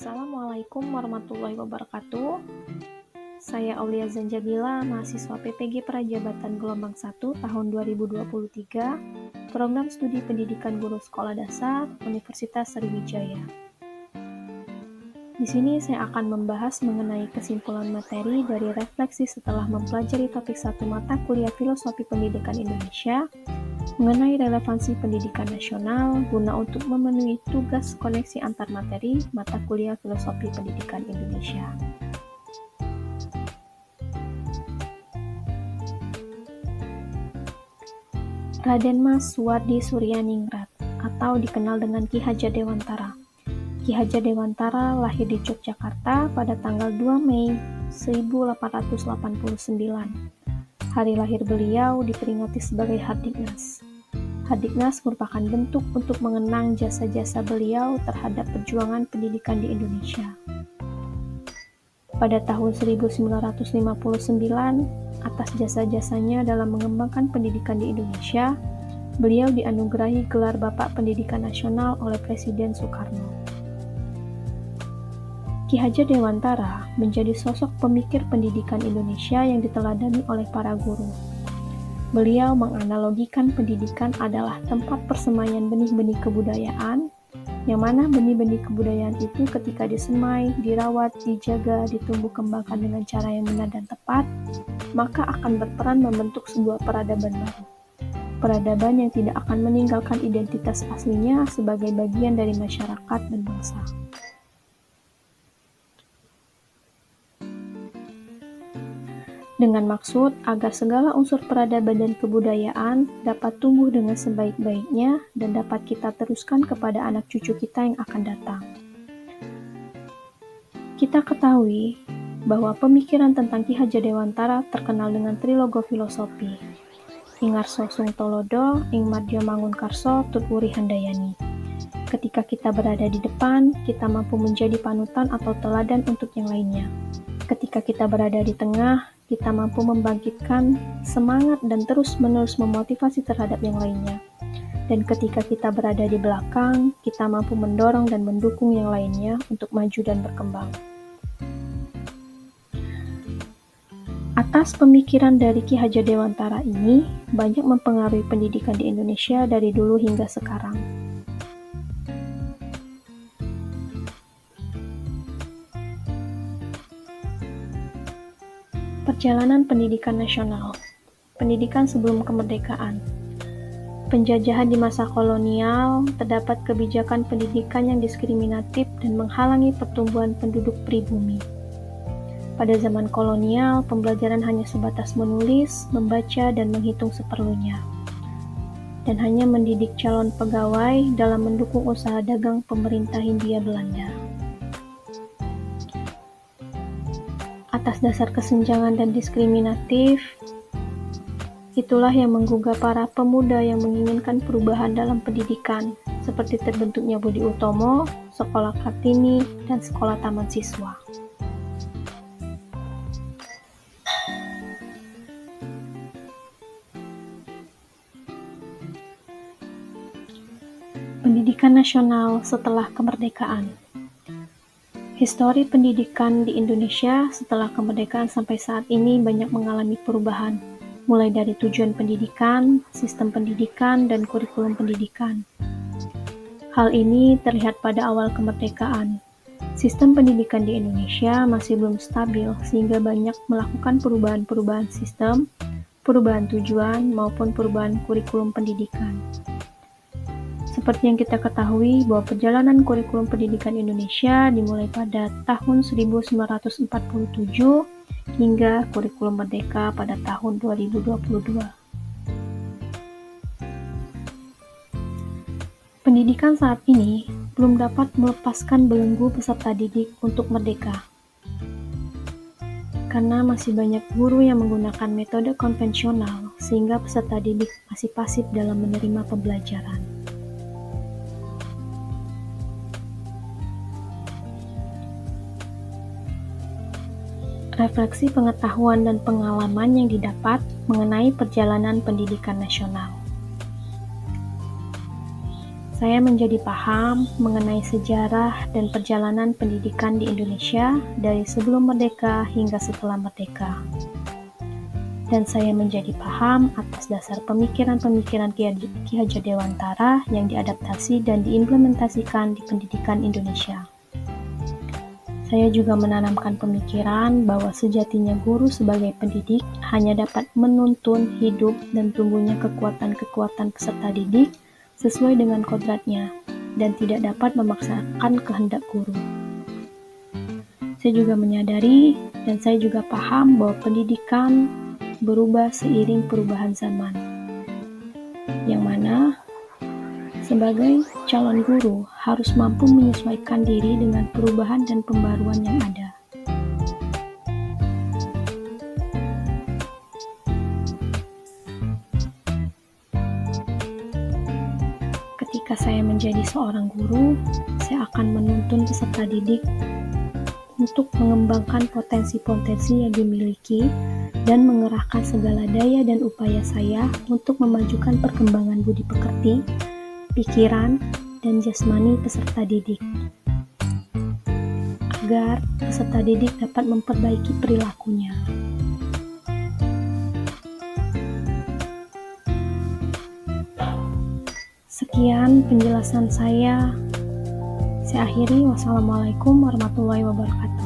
Assalamualaikum warahmatullahi wabarakatuh. Saya Aulia Zanjabila, mahasiswa PPG Prajabatan Gelombang 1 tahun 2023, Program Studi Pendidikan Guru Sekolah Dasar, Universitas Sriwijaya. Di sini saya akan membahas mengenai kesimpulan materi dari refleksi setelah mempelajari topik 1 mata kuliah Filosofi Pendidikan Indonesia mengenai relevansi pendidikan nasional guna untuk memenuhi tugas koneksi antar materi mata kuliah Filosofi Pendidikan Indonesia. Raden Mas Suwardi Suryaningrat atau dikenal dengan Ki Hajar Dewantara. Ki Hajar Dewantara lahir di Yogyakarta pada tanggal 2 Mei 1889. Hari lahir beliau diperingati sebagai Hardiknas. Hardiknas merupakan bentuk untuk mengenang jasa-jasa beliau terhadap perjuangan pendidikan di Indonesia. Pada tahun 1959, atas jasa-jasanya dalam mengembangkan pendidikan di Indonesia, beliau dianugerahi gelar Bapak Pendidikan Nasional oleh Presiden Soekarno. Ki Hajar Dewantara menjadi sosok pemikir pendidikan Indonesia yang diteladani oleh para guru. Beliau menganalogikan pendidikan adalah tempat persemaian benih-benih kebudayaan, yang mana benih-benih kebudayaan itu ketika disemai, dirawat, dijaga, ditumbuh kembangkan dengan cara yang benar dan tepat, maka akan berperan membentuk sebuah peradaban baru. Peradaban yang tidak akan meninggalkan identitas aslinya sebagai bagian dari masyarakat dan bangsa. Dengan maksud agar segala unsur peradaban dan kebudayaan dapat tumbuh dengan sebaik-baiknya dan dapat kita teruskan kepada anak cucu kita yang akan datang. Kita ketahui bahwa pemikiran tentang Ki Hajar Dewantara terkenal dengan trilogo filosofi. Ing Ngarso Sung Tolodo, ing Madya Mangunkarso, Tut Wuri Handayani. Ketika kita berada di depan, kita mampu menjadi panutan atau teladan untuk yang lainnya. Ketika kita berada di tengah, kita mampu membangkitkan semangat dan terus-menerus memotivasi terhadap yang lainnya. Dan ketika kita berada di belakang, kita mampu mendorong dan mendukung yang lainnya untuk maju dan berkembang. Atas pemikiran dari Ki Hajar Dewantara ini, banyak mempengaruhi pendidikan di Indonesia dari dulu hingga sekarang. Perjalanan pendidikan nasional. Pendidikan sebelum kemerdekaan. Penjajahan di masa kolonial, terdapat kebijakan pendidikan yang diskriminatif dan menghalangi pertumbuhan penduduk pribumi. Pada zaman kolonial, pembelajaran hanya sebatas menulis, membaca, dan menghitung seperlunya. Dan hanya mendidik calon pegawai dalam mendukung usaha dagang pemerintah Hindia Belanda. Atas dasar kesenjangan dan diskriminatif, itulah yang menggugah para pemuda yang menginginkan perubahan dalam pendidikan, seperti terbentuknya Budi Utomo, Sekolah Kartini, dan Sekolah Taman Siswa. Pendidikan nasional setelah kemerdekaan. Histori pendidikan di Indonesia setelah kemerdekaan sampai saat ini banyak mengalami perubahan, mulai dari tujuan pendidikan, sistem pendidikan, dan kurikulum pendidikan. Hal ini terlihat pada awal kemerdekaan. Sistem pendidikan di Indonesia masih belum stabil sehingga banyak melakukan perubahan-perubahan sistem, perubahan tujuan, maupun perubahan kurikulum pendidikan. Seperti yang kita ketahui bahwa perjalanan kurikulum pendidikan Indonesia dimulai pada tahun 1947 hingga kurikulum merdeka pada tahun 2022. Pendidikan saat ini belum dapat melepaskan belenggu peserta didik untuk merdeka. Karena masih banyak guru yang menggunakan metode konvensional sehingga peserta didik masih pasif dalam menerima pembelajaran. Refleksi pengetahuan dan pengalaman yang didapat mengenai perjalanan pendidikan nasional. Saya menjadi paham mengenai sejarah dan perjalanan pendidikan di Indonesia dari sebelum merdeka hingga setelah merdeka. Dan saya menjadi paham atas dasar pemikiran-pemikiran Ki Hajar Dewantara yang diadaptasi dan diimplementasikan di pendidikan Indonesia. Saya juga menanamkan pemikiran bahwa sejatinya guru sebagai pendidik hanya dapat menuntun hidup dan tumbuhnya kekuatan-kekuatan peserta didik sesuai dengan kodratnya dan tidak dapat memaksakan kehendak guru. Saya juga menyadari dan saya juga paham bahwa pendidikan berubah seiring perubahan zaman, yang mana sebagai calon guru harus mampu menyesuaikan diri dengan perubahan dan pembaruan yang ada. Ketika saya menjadi seorang guru, saya akan menuntun peserta didik untuk mengembangkan potensi-potensi yang dimiliki dan mengerahkan segala daya dan upaya saya untuk memajukan perkembangan budi pekerti, pikiran, dan jasmani peserta didik, agar peserta didik dapat memperbaiki perilakunya. Sekian penjelasan saya. Saya akhiri. Wassalamualaikum warahmatullahi wabarakatuh.